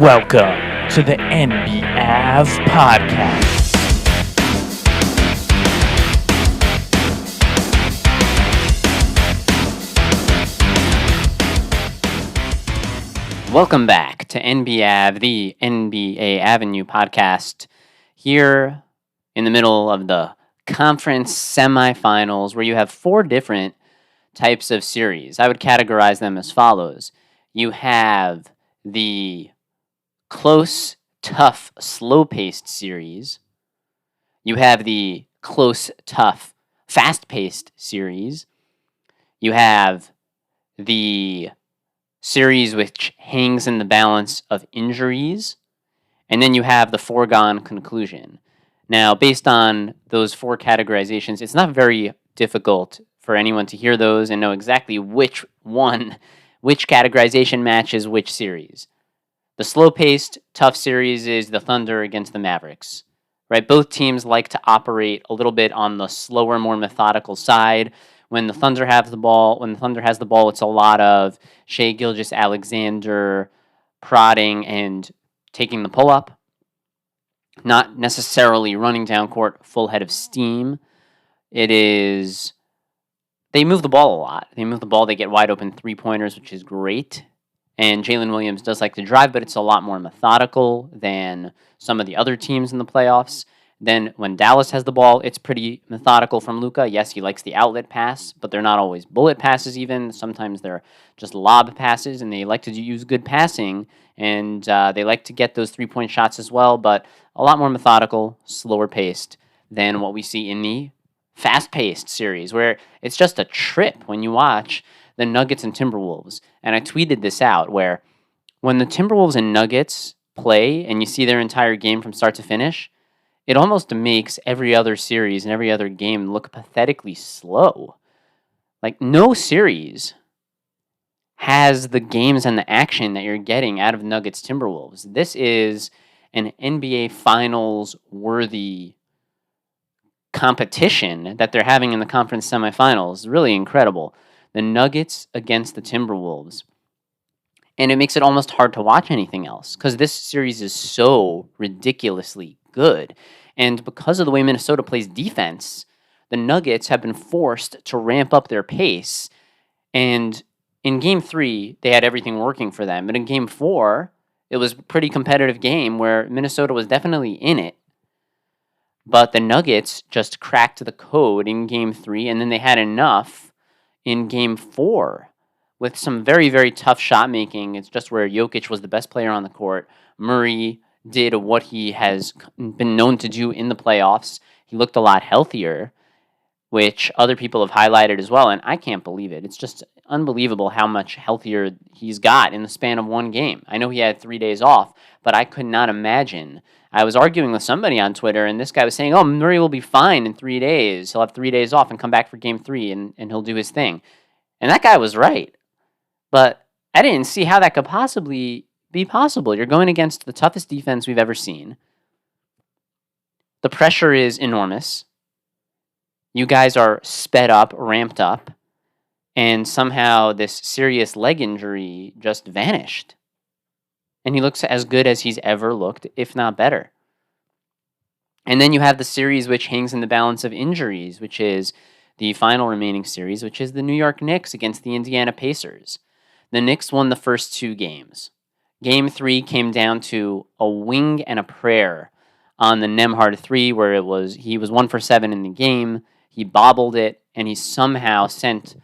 Welcome to the NBAV podcast. Welcome back to NBAV, the NBA Avenue podcast, here in the middle of the conference semifinals, where you have four different types of series. I would categorize them as follows. You have the close, tough, slow-paced series. You have the close, tough, fast-paced series. You have the series which hangs in the balance of injuries. And then you have the foregone conclusion. Now, based on those four categorizations, it's not very difficult for anyone to hear those and know exactly which categorization matches which series. The slow-paced, tough series is the Thunder against the Mavericks, right? Both teams like to operate a little bit on the slower, more methodical side. When the Thunder has the ball, it's a lot of Shai Gilgeous-Alexander prodding and taking the pull-up, not necessarily running down court full head of steam. They move the ball a lot. They get wide open three-pointers, which is great. And Jalen Williams does like to drive, but it's a lot more methodical than some of the other teams in the playoffs. Then when Dallas has the ball, it's pretty methodical from Luka. Yes, he likes the outlet pass, but they're not always bullet passes even. Sometimes they're just lob passes, and they like to use good passing, and they like to get those three-point shots as well, but a lot more methodical, slower-paced than what we see in the fast-paced series, where it's just a trip when you watch the Nuggets and Timberwolves. And I tweeted this out, where when the Timberwolves and Nuggets play and you see their entire game from start to finish, it almost makes every other series and every other game look pathetically slow. Like, no series has the games and the action that you're getting out of Nuggets Timberwolves. This is an NBA Finals worthy competition that they're having in the conference semifinals. Really incredible. The Nuggets against the Timberwolves. And it makes it almost hard to watch anything else because this series is so ridiculously good. And because of the way Minnesota plays defense, the Nuggets have been forced to ramp up their pace. And in Game 3, they had everything working for them. But in Game 4, it was a pretty competitive game where Minnesota was definitely in it. But the Nuggets just cracked the code in Game 3, and then they had enough in Game 4 with some very, very tough shot making. It's just where Jokic was the best player on the court. Murray did what he has been known to do in the playoffs. He looked a lot healthier, which other people have highlighted as well, and I can't believe it. It's just unbelievable how much healthier he's got in the span of one game. I know he had 3 days off, but I could not imagine. I was arguing with somebody on Twitter, and this guy was saying, Murray will be fine in 3 days. He'll have 3 days off and come back for Game 3, and he'll do his thing. And that guy was right. But I didn't see how that could possibly be possible. You're going against the toughest defense we've ever seen. The pressure is enormous. You guys are sped up, ramped up, and somehow this serious leg injury just vanished. And he looks as good as he's ever looked, if not better. And then you have the series which hangs in the balance of injuries, which is the final remaining series, which is the New York Knicks against the Indiana Pacers. The Knicks won the first two games. Game 3 came down to a wing and a prayer on the Nembhard 3, where he was 1 for 7 in the game. He bobbled it, and he somehow sent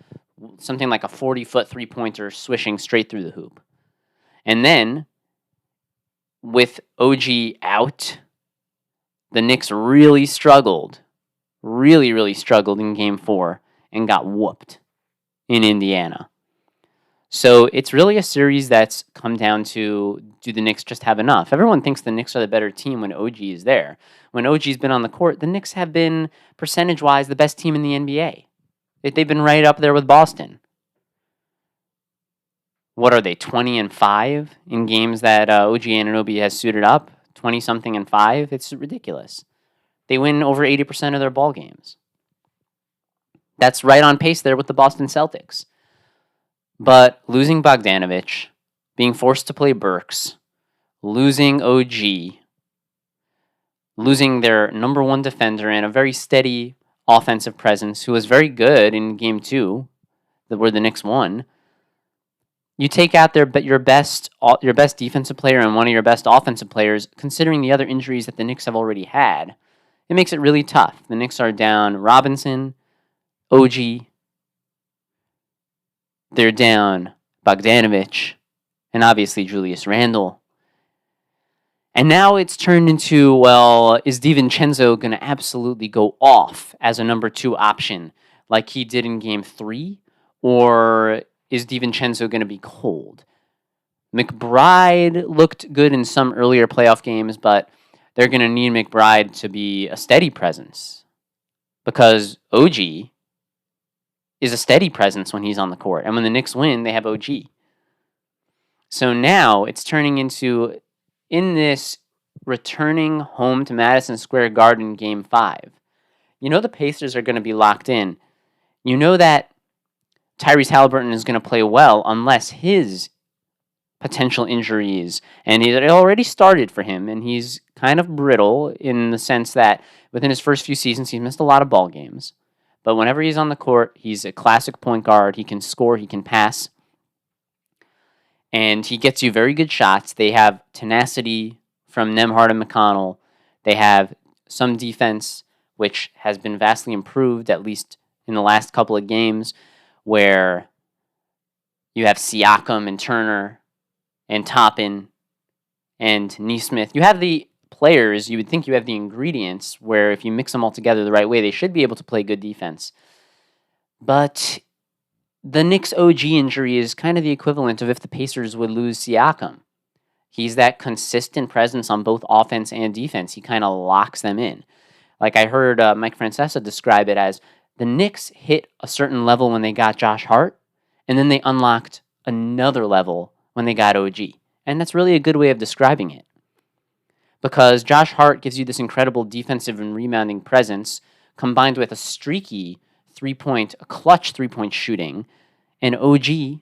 something like a 40-foot three-pointer swishing straight through the hoop. And then, with OG out, the Knicks really struggled in Game 4 and got whooped in Indiana. So it's really a series that's come down to, do the Knicks just have enough? Everyone thinks the Knicks are the better team when OG is there. When OG's been on the court, the Knicks have been, percentage-wise, the best team in the NBA. They've been right up there with Boston. What are they, 20-5 in games that OG Anunoby has suited up? 20-something and 5? It's ridiculous. They win over 80% of their ball games. That's right on pace there with the Boston Celtics. But losing Bogdanovich, being forced to play Burks, losing OG, losing their number one defender and a very steady offensive presence who was very good in game 2, where the Knicks won. You take out your best defensive player and one of your best offensive players, considering the other injuries that the Knicks have already had. It makes it really tough. The Knicks are down Robinson, OG, they're down Bogdanovich, and obviously Julius Randle. And now it's turned into, well, is DiVincenzo going to absolutely go off as a number 2 option like he did in game 3? Or is DiVincenzo going to be cold? McBride looked good in some earlier playoff games, but they're going to need McBride to be a steady presence because OG is a steady presence when he's on the court. And when the Knicks win, they have OG. So now it's turning into, in this returning home to Madison Square Garden game 5, you know the Pacers are going to be locked in. You know that Tyrese Halliburton is going to play well unless his potential injuries, and it already started for him, and he's kind of brittle in the sense that within his first few seasons, he's missed a lot of ball games. But whenever he's on the court, he's a classic point guard. He can score, he can pass, and he gets you very good shots. They have tenacity from Nembhard and McConnell. They have some defense, which has been vastly improved, at least in the last couple of games, where you have Siakam and Turner and Toppin and Nesmith. You have the players, you would think you have the ingredients where if you mix them all together the right way, they should be able to play good defense. But the Knicks OG injury is kind of the equivalent of if the Pacers would lose Siakam. He's that consistent presence on both offense and defense. He kind of locks them in. Like I heard Mike Francesa describe it as the Knicks hit a certain level when they got Josh Hart, and then they unlocked another level when they got OG. And that's really a good way of describing it. Because Josh Hart gives you this incredible defensive and rebounding presence combined with a streaky clutch three-point shooting, and OG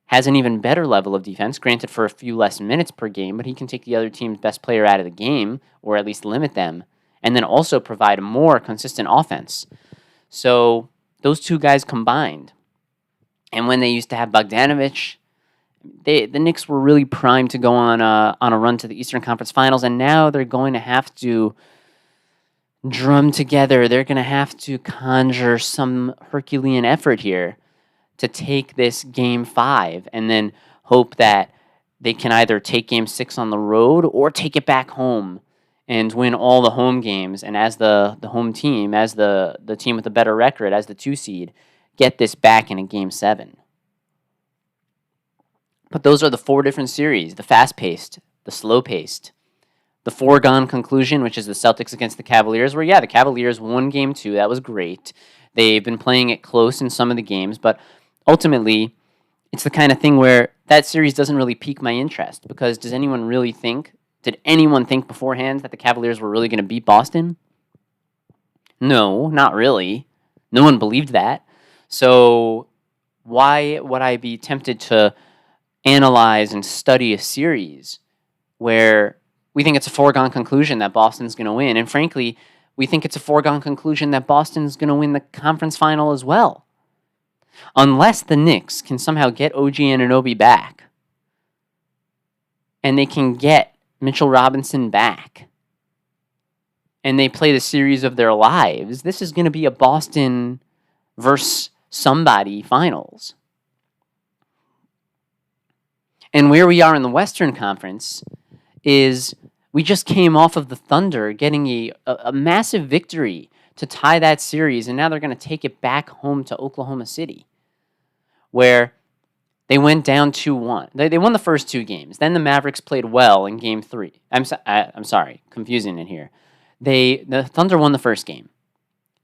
has an even better level of defense, granted for a few less minutes per game, but he can take the other team's best player out of the game, or at least limit them, and then also provide a more consistent offense. So those two guys combined. And when they used to have Bogdanovich, the Knicks were really primed to go on a run to the Eastern Conference Finals, and now they're going to have to drum together. They're going to have to conjure some Herculean effort here to take this Game 5 and then hope that they can either take Game 6 on the road or take it back home and win all the home games. And as the home team, as the team with a better record, as the 2 seed, get this back in a Game 7. But those are the 4 different series: the fast-paced, the slow-paced, the foregone conclusion, which is the Celtics against the Cavaliers, where, yeah, the Cavaliers won Game 2. That was great. They've been playing it close in some of the games, but ultimately, it's the kind of thing where that series doesn't really pique my interest, because did anyone think beforehand that the Cavaliers were really going to beat Boston? No, not really. No one believed that. So why would I be tempted to analyze and study a series where we think it's a foregone conclusion that Boston's going to win? And frankly, we think it's a foregone conclusion that Boston's going to win the conference final as well. Unless the Knicks can somehow get OG Anunoby back, and they can get Mitchell Robinson back, and they play the series of their lives, this is going to be a Boston versus somebody finals. And where we are in the Western Conference is we just came off of the Thunder getting a massive victory to tie that series, and now they're going to take it back home to Oklahoma City, where they went down 2-1. They won the first 2 games. Then the Mavericks played well in Game 3. I'm sorry, confusing it here. The Thunder won the first game.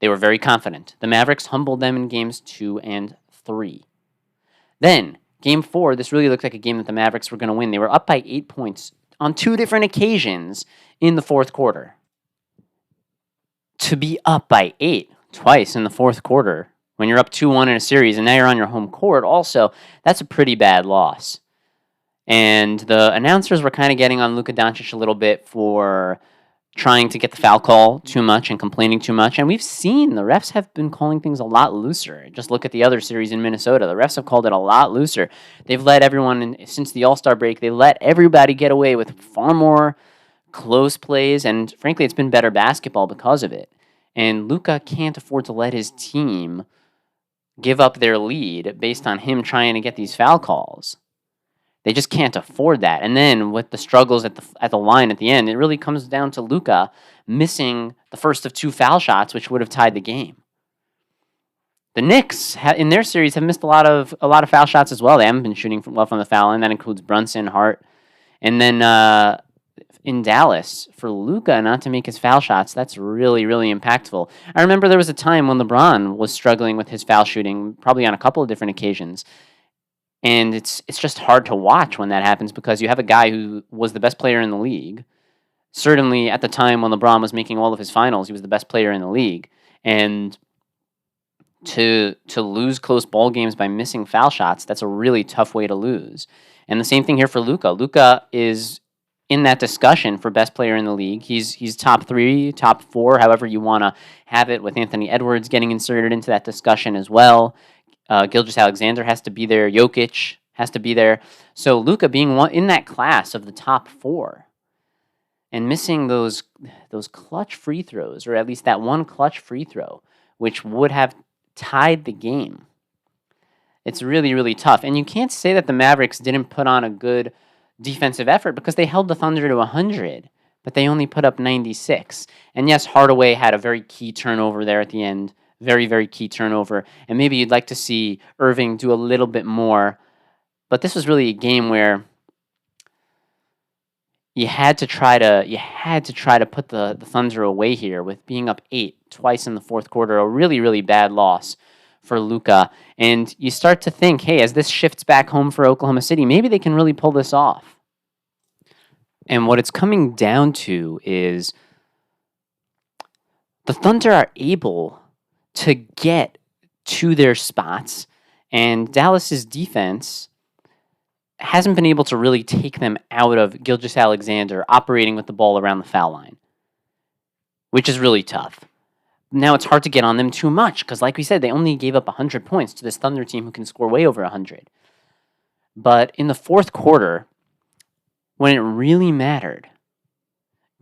They were very confident. The Mavericks humbled them in Games 2 and 3. Then, Game 4, this really looked like a game that the Mavericks were going to win. They were up by 8 points on 2 different occasions in the fourth quarter. To be up by 8 twice in the fourth quarter when you're up 2-1 in a series and now you're on your home court also, that's a pretty bad loss. And the announcers were kind of getting on Luka Doncic a little bit for trying to get the foul call too much and complaining too much. And we've seen the refs have been calling things a lot looser. Just look at the other series in Minnesota. The refs have called it a lot looser. They've let everyone, since the All-Star break, they let everybody get away with far more close plays. And frankly, it's been better basketball because of it. And Luka can't afford to let his team give up their lead based on him trying to get these foul calls. They just can't afford that. And then with the struggles at the line at the end, it really comes down to Luka missing the first of 2 foul shots, which would have tied the game. The Knicks in their series have missed a lot of foul shots as well. They haven't been shooting well from the foul line. That includes Brunson, Hart, and then in Dallas for Luka not to make his foul shots. That's really, really impactful. I remember there was a time when LeBron was struggling with his foul shooting, probably on a couple of different occasions. And it's just hard to watch when that happens because you have a guy who was the best player in the league. Certainly at the time when LeBron was making all of his finals, he was the best player in the league. And to lose close ball games by missing foul shots, that's a really tough way to lose. And the same thing here for Luka. Luka is in that discussion for best player in the league. He's top 3, top 4, however you want to have it, with Anthony Edwards getting inserted into that discussion as well. Gilgeous-Alexander has to be there. Jokic has to be there. So Luka being one in that class of the top 4 and missing those clutch free throws, or at least that one clutch free throw, which would have tied the game. It's really, really tough. And you can't say that the Mavericks didn't put on a good defensive effort because they held the Thunder to 100, but they only put up 96. And yes, Hardaway had a very key turnover there at the end. Very, very key turnover. And maybe you'd like to see Irving do a little bit more. But this was really a game where you had to try to put the Thunder away here with being up 8 twice in the fourth quarter. A really, really bad loss for Luka. And you start to think, hey, as this shifts back home for Oklahoma City, maybe they can really pull this off. And what it's coming down to is the Thunder are able to get to their spots, and Dallas's defense hasn't been able to really take them out of Gilgeous-Alexander operating with the ball around the foul line, which is really tough. Now it's hard to get on them too much because, like we said, they only gave up 100 points to this Thunder team who can score way over 100. But in the fourth quarter, when it really mattered,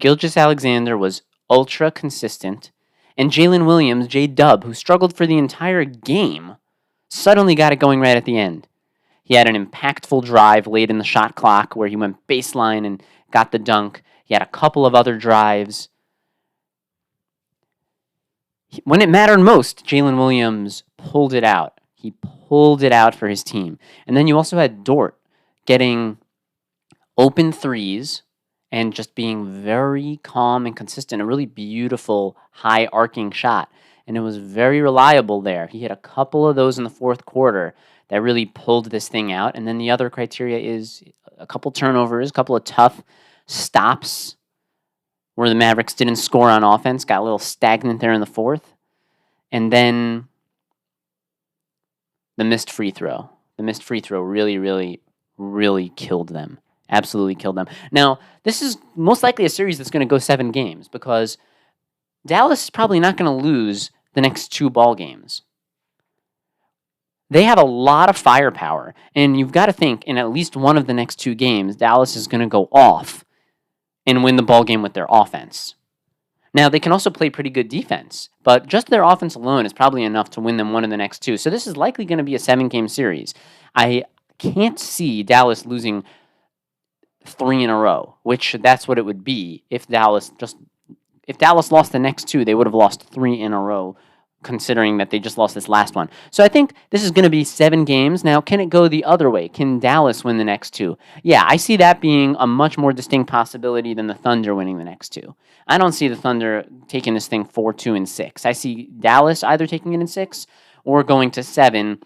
Gilgeous-Alexander was ultra consistent. And Jalen Williams, J-Dub, who struggled for the entire game, suddenly got it going right at the end. He had an impactful drive late in the shot clock where he went baseline and got the dunk. He had a couple of other drives. When it mattered most, Jalen Williams pulled it out. He pulled it out for his team. And then you also had Dort getting open threes and just being very calm and consistent. A really beautiful, high arcing shot. And it was very reliable there. He hit a couple of those in the fourth quarter that really pulled this thing out. And then the other criteria is a couple turnovers, a couple of tough stops where the Mavericks didn't score on offense, got a little stagnant there in the fourth. And then the missed free throw. The missed free throw really, really, really killed them. Absolutely killed them. Now, this is most likely a series that's going to go 7 games because Dallas is probably not going to lose the next 2 ball games. They have a lot of firepower, and you've got to think in at least one of the next 2 games, Dallas is going to go off and win the ball game with their offense. Now, they can also play pretty good defense, but just their offense alone is probably enough to win them one of the next 2. So this is likely going to be a 7-game series. I can't see Dallas losing 3 in a row, which that's what it would be if Dallas lost the next 2, they would have lost 3 in a row, considering that they just lost this last one. So I think this is going to be 7 games. Now, can it go the other way? Can Dallas win the next 2? Yeah, I see that being a much more distinct possibility than the Thunder winning the next 2. I don't see the Thunder taking this thing 4-2 and 6. I see Dallas either taking it in 6 or going to 7,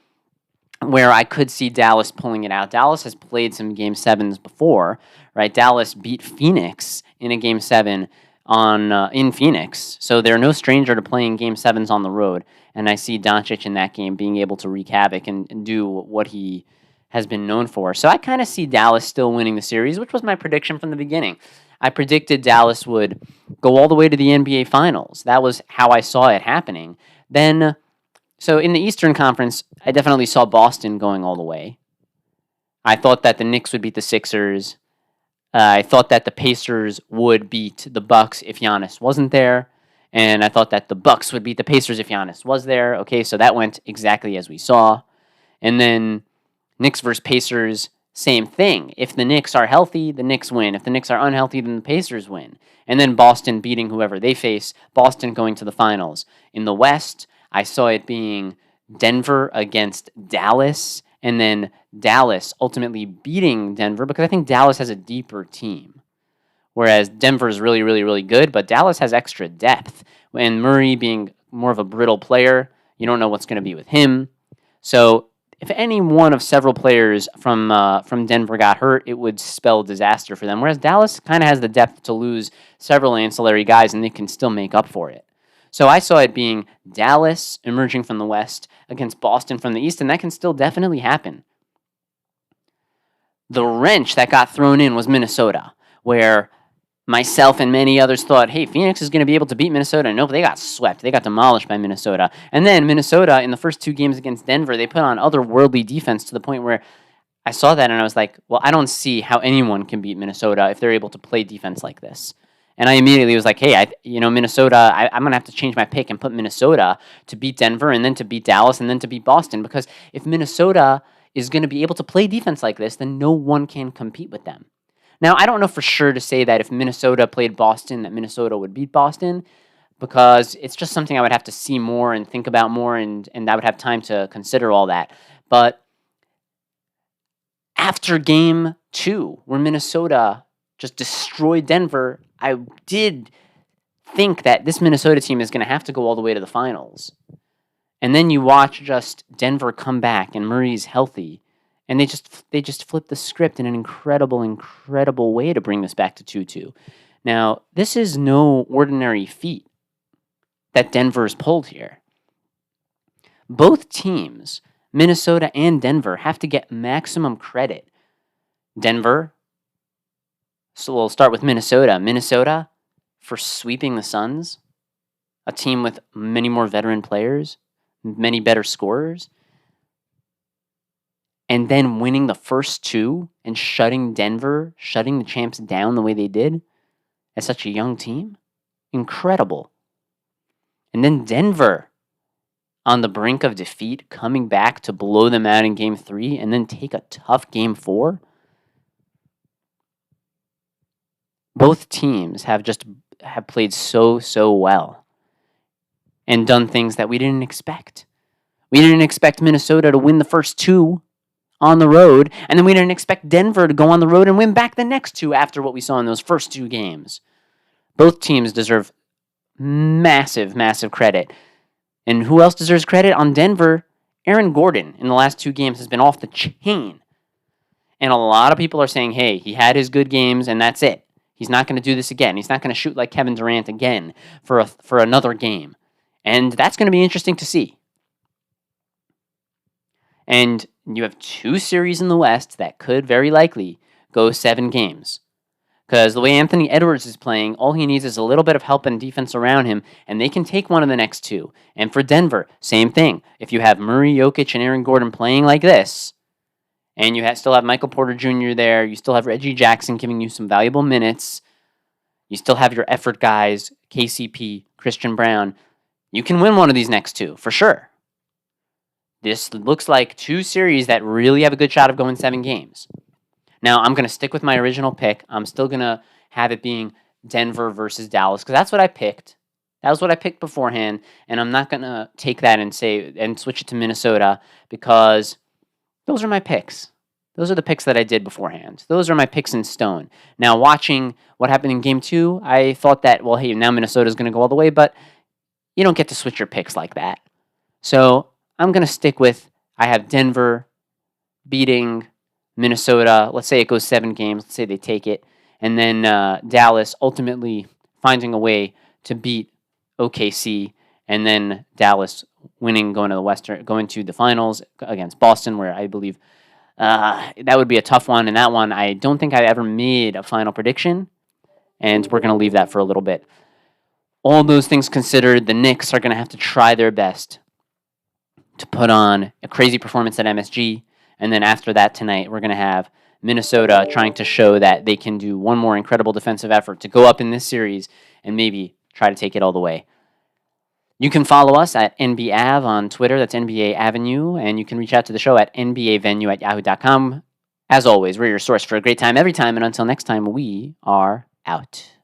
where I could see Dallas pulling it out. Dallas has played some Game 7s before, right? Dallas beat Phoenix in a Game 7 in Phoenix, so they're no stranger to playing Game 7s on the road, and I see Doncic in that game being able to wreak havoc and do what he has been known for. So I kind of see Dallas still winning the series, which was my prediction from the beginning. I predicted Dallas would go all the way to the NBA Finals. That was how I saw it happening. Then, so in the Eastern Conference, I definitely saw Boston going all the way. I thought that the Knicks would beat the Sixers. I thought that the Pacers would beat the Bucks if Giannis wasn't there. And I thought that the Bucks would beat the Pacers if Giannis was there. Okay, so that went exactly as we saw. And then Knicks versus Pacers, same thing. If the Knicks are healthy, the Knicks win. If the Knicks are unhealthy, then the Pacers win. And then Boston beating whoever they face, Boston going to the finals. In the West, I saw it being Denver against Dallas, and then Dallas ultimately beating Denver because I think Dallas has a deeper team. Whereas Denver is really, really, really good, but Dallas has extra depth. And Murray being more of a brittle player, you don't know what's going to be with him. So if any one of several players from Denver got hurt, it would spell disaster for them. Whereas Dallas kind of has the depth to lose several ancillary guys, and they can still make up for it. So I saw it being Dallas emerging from the West against Boston from the East, and that can still definitely happen. The wrench that got thrown in was Minnesota, where myself and many others thought, hey, Phoenix is going to be able to beat Minnesota. Nope, they got swept. They got demolished by Minnesota. And then Minnesota, in the first two games against Denver, they put on otherworldly defense to the point where I saw that and I was like, well, I don't see how anyone can beat Minnesota if they're able to play defense like this. And I immediately was like, hey, Minnesota, I'm going to have to change my pick and put Minnesota to beat Denver and then to beat Dallas and then to beat Boston. Because if Minnesota is going to be able to play defense like this, then no one can compete with them. Now, I don't know for sure to say that if Minnesota played Boston, that Minnesota would beat Boston, because it's just something I would have to see more and think about more, and I would have time to consider all that. But after game 2, where Minnesota just destroyed Denver, I did think that this Minnesota team is going to have to go all the way to the finals. And then you watch just Denver come back, and Murray's healthy. And they just flipped the script in an incredible, incredible way to bring this back to 2-2. Now, this is no ordinary feat that Denver's pulled here. Both teams, Minnesota and Denver, have to get maximum credit. Denver, so we'll start with Minnesota. Minnesota for sweeping the Suns, a team with many more veteran players, many better scorers. And then winning the first two and shutting the champs down the way they did as such a young team. Incredible. And then Denver on the brink of defeat, coming back to blow them out in game 3 and then take a tough game 4. Both teams have played so well and done things that we didn't expect. We didn't expect Minnesota to win the first 2 on the road, and then we didn't expect Denver to go on the road and win back the next 2 after what we saw in those first 2 games. Both teams deserve massive, massive credit. And who else deserves credit on Denver? Aaron Gordon in the last 2 games has been off the chain. And a lot of people are saying, hey, he had his good games and that's it. He's not going to do this again. He's not going to shoot like Kevin Durant again for another game. And that's going to be interesting to see. And you have 2 series in the West that could very likely go 7 games. Because the way Anthony Edwards is playing, all he needs is a little bit of help and defense around him, and they can take one of the next 2. And for Denver, same thing. If you have Murray, Jokic, and Aaron Gordon playing like this, and you still have Michael Porter Jr. there, you still have Reggie Jackson giving you some valuable minutes, you still have your effort guys, KCP, Christian Brown, you can win one of these next 2, for sure. This looks like 2 series that really have a good shot of going 7 games. Now, I'm going to stick with my original pick. I'm still going to have it being Denver versus Dallas, because that's what I picked. That was what I picked beforehand, and I'm not going to take that and switch it to Minnesota, because those are my picks. Those are the picks that I did beforehand. Those are my picks in stone. Now, watching what happened in Game 2, I thought that, well, hey, now Minnesota's going to go all the way, but you don't get to switch your picks like that. So I'm going to stick with, I have Denver beating Minnesota. Let's say it goes 7 games. Let's say they take it. And then Dallas ultimately finding a way to beat OKC. And then Dallas winning, going to the finals against Boston, where I believe That would be a tough one, and that one I don't think I ever made a final prediction, and we're going to leave that for a little bit. All those things considered, the Knicks are going to have to try their best to put on a crazy performance at MSG, and then after that tonight, we're going to have Minnesota trying to show that they can do one more incredible defensive effort to go up in this series and maybe try to take it all the way. You can follow us at NBAV on Twitter. That's NBA Avenue. And you can reach out to the show at nbavenue@yahoo.com. As always, we're your source for a great time every time. And until next time, we are out.